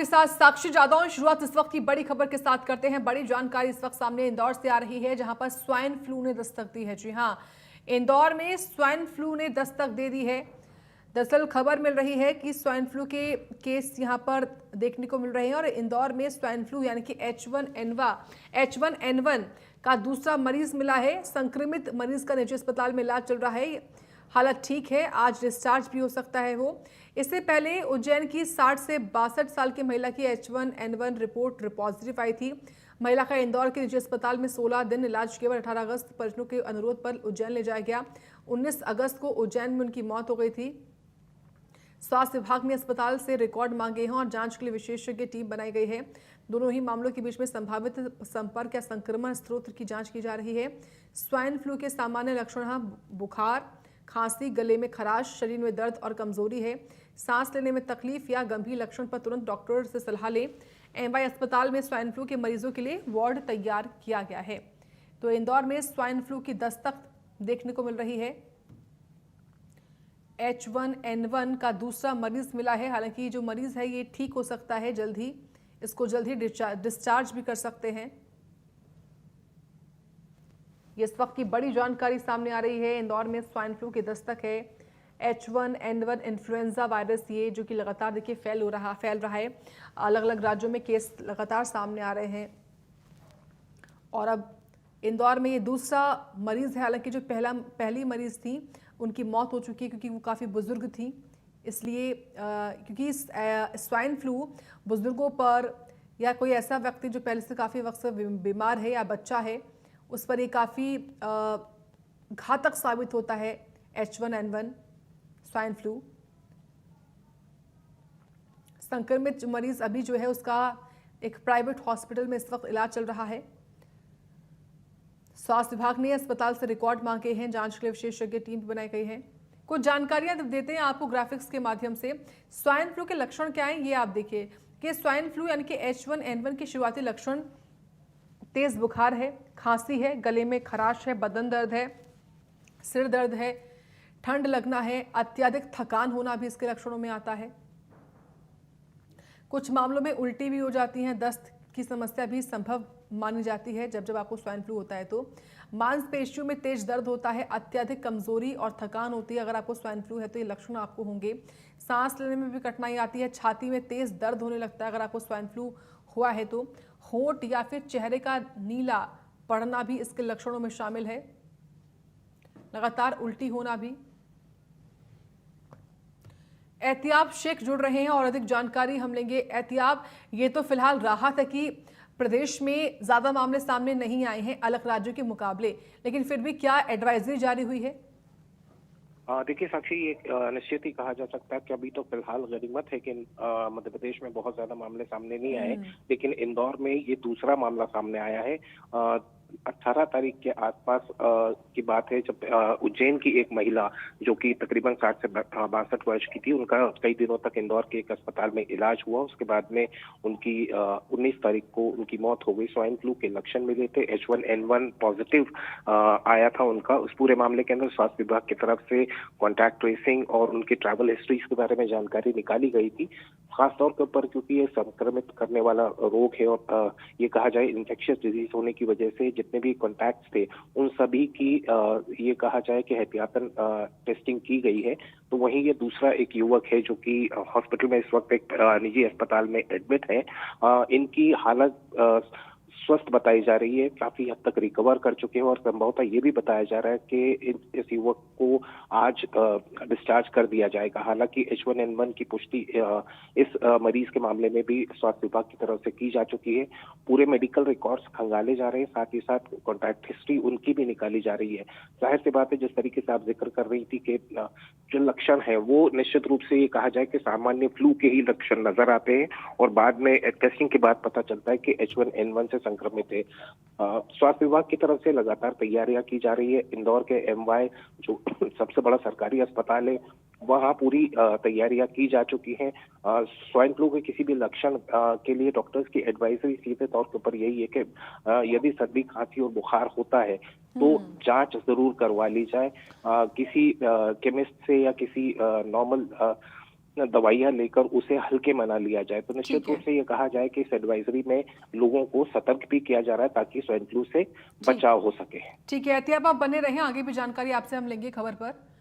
आपके साथ साक्षी जादव। शुरुआत इस वक्त की बड़ी खबर के साथ करते हैं। बड़ी जानकारी इस वक्त सामने इंदौर से आ रही है, जहां पर स्वाइन फ्लू ने दस्तक दी है। जी हां, इंदौर में स्वाइन फ्लू ने दस्तक दे दी है। दरअसल खबर मिल रही है कि स्वाइन फ्लू के केस यहां पर देखने को मिल रहे हैं और इंदौर में स्वाइन फ्लू यानी कि H1N1 का दूसरा मरीज मिला है। संक्रमित मरीज का निजी अस्पताल में इलाज चल रहा है, हालत ठीक है, आज डिस्चार्ज भी हो सकता है वो। इससे पहले उज्जैन की 60 से 62 साल की महिला की H1N1 रिपोर्ट पॉजिटिव आई थी। महिला का इंदौर के निजी अस्पताल में 16 दिन इलाज किया। 18 अगस्त परिजनों के अनुरोध पर उज्जैन ले जाया गया। 19 अगस्त को उज्जैन में उनकी मौत हो गई थी। स्वास्थ्य विभाग ने अस्पताल से रिकॉर्ड मांगे हैं और जांच के लिए विशेषज्ञ टीम बनाई गई है। दोनों ही मामलों के बीच में संभावित संपर्क या संक्रमण स्रोत की जांच की जा रही है। स्वाइन फ्लू के सामान्य लक्षण बुखार, खांसी, गले में खराश, शरीर में दर्द और कमजोरी है। सांस लेने में तकलीफ या गंभीर लक्षण पर तुरंत डॉक्टर से सलाह लें। एमवाई अस्पताल में स्वाइन फ्लू के मरीजों के लिए वार्ड तैयार किया गया है। तो इंदौर में स्वाइन फ्लू की दस्तक देखने को मिल रही है। H1N1 का दूसरा मरीज मिला है। हालांकि जो मरीज है ये ठीक हो सकता है जल्द ही, इसको जल्द ही डिस्चार्ज भी कर सकते हैं। ये इस वक्त की बड़ी जानकारी सामने आ रही है। इंदौर में स्वाइन फ्लू की दस्तक है। H1N1 इन्फ्लुएंजा वायरस, ये जो कि लगातार देखिए फैल रहा है। अलग अलग राज्यों में केस लगातार सामने आ रहे हैं और अब इंदौर में ये दूसरा मरीज है। हालांकि जो पहली मरीज थी उनकी मौत हो चुकी है क्योंकि वो काफ़ी बुजुर्ग थी, इसलिए क्योंकि स्वाइन फ्लू बुजुर्गों पर या कोई ऐसा व्यक्ति जो पहले से काफ़ी वक्त से बीमार है या बच्चा है, उस पर ये काफ़ी घातक साबित होता है। H1N1 स्वाइन फ्लू संक्रमित मरीज अभी जो है उसका एक प्राइवेट हॉस्पिटल में इस वक्त इलाज चल रहा है। स्वास्थ्य विभाग ने अस्पताल से रिकॉर्ड मांगे हैं, जांच के लिए विशेषज्ञ टीम बनाई गई है। कुछ जानकारियां देते हैं आपको ग्राफिक्स के माध्यम से। स्वाइन फ्लू के लक्षण क्या हैं, ये आप देखिए कि स्वाइन फ्लू यानी कि H1N1 के शुरुआती लक्षण तेज बुखार है, खांसी है, गले में खराश है, बदन दर्द है, सिर दर्द है, ठंड लगना है, अत्यधिक थकान होना भी इसके लक्षणों में आता है। कुछ मामलों में उल्टी भी हो जाती हैं, दस्त की समस्या भी संभव मानी जाती है जब आपको स्वाइन फ्लू होता है। तो मांसपेशियों में तेज दर्द होता है, अत्यधिक कमजोरी और थकान होती है। अगर आपको स्वाइन फ्लू है तो ये लक्षण आपको होंगे। सांस लेने में भी कठिनाई आती है, छाती में तेज दर्द होने लगता है अगर आपको स्वाइन फ्लू हुआ है तो। होंठ या फिर चेहरे का नीला पड़ना भी इसके लक्षणों में शामिल है। लगातार उल्टी होना भी। एहतियाब शेख जुड़ रहे हैं और अधिक जानकारी हम लेंगे। एहतियाब, ये तो फिलहाल राहत है कि प्रदेश में ज्यादा मामले सामने नहीं आए हैं अलग राज्यों के मुकाबले, लेकिन फिर भी क्या एडवाइजरी जारी हुई है? देखिए साक्षी, ये निश्चित ही कहा जा सकता है कि अभी तो फिलहाल गनीमत है कि मध्य प्रदेश में बहुत ज्यादा मामले सामने नहीं आए, लेकिन इंदौर में ये दूसरा मामला सामने आया है। 18 तारीख के आसपास की बात है, जब उज्जैन की एक महिला जो कि तकरीबन 60 से 62 वर्ष की थी, उनका कई दिनों तक इंदौर के एक अस्पताल में इलाज हुआ। उसके बाद में उनकी 19 तारीख को उनकी मौत हो गई। स्वाइन फ्लू के लक्षण मिले थे, H1N1 पॉजिटिव आया था उनका। उस पूरे मामले के अंदर स्वास्थ्य विभाग की तरफ से कॉन्टैक्ट ट्रेसिंग और उनके ट्रैवल हिस्ट्रीज के बारे में जानकारी निकाली गई थी, खासतौर के ऊपर क्योंकि ये संक्रमित करने वाला रोग है और ये कहा जाए इन्फेक्शियस डिजीज होने की वजह से जितने भी कॉन्टैक्ट्स थे उन सभी की ये कहा जाए कि एहतियातन टेस्टिंग की गई है। तो वहीं ये दूसरा एक युवक है जो कि हॉस्पिटल में इस वक्त एक निजी अस्पताल में एडमिट है। इनकी हालत स्वस्थ बताई जा रही है, काफी हद तक रिकवर कर चुके हैं और संभवतः ये भी बताया जा रहा है कि इस युवक को आज डिस्चार्ज कर दिया जाएगा। हालांकि H1N1 की पुष्टि इस मरीज के मामले में भी स्वास्थ्य विभाग की तरफ से की जा चुकी है। पूरे मेडिकल रिकॉर्ड्स खंगाले जा रहे हैं, साथ ही साथ कॉन्टैक्ट हिस्ट्री उनकी भी निकाली जा रही है। जाहिर सी बात है, जिस तरीके से आप जिक्र कर रही थी कि जो लक्षण है वो निश्चित रूप से ये कहा जाए कि सामान्य फ्लू के ही लक्षण नजर आते हैं और बाद में टेस्टिंग के बाद पता चलता है कि H1N1 से संक्रमित है। स्वास्थ्य विभाग की तरफ से लगातार तैयारियां की जा रही है। इंदौर के एमवाई जो सबसे बड़ा सरकारी अस्पताल है, वहां पूरी तैयारियां की जा चुकी हैं। स्वाइन फ्लू के किसी भी लक्षण के लिए डॉक्टर्स की एडवाइजरी सीधे तौर के ऊपर यही है कि यदि सर्दी, खांसी और बुखार होता है तो जांच जरूर करवा ली जाए। किसी केमिस्ट से या किसी नॉर्मल दवाइयां लेकर उसे हल्के में ना लिया जाए। तो निश्चित ठीक है। रूप से ये कहा जाए कि इस एडवाइजरी में लोगों को सतर्क भी किया जा रहा है ताकि स्वाइन फ्लू से ठीक बचाव हो सके। ठीक है, एहतियात आप बने रहें, आगे भी जानकारी आपसे हम लेंगे खबर पर।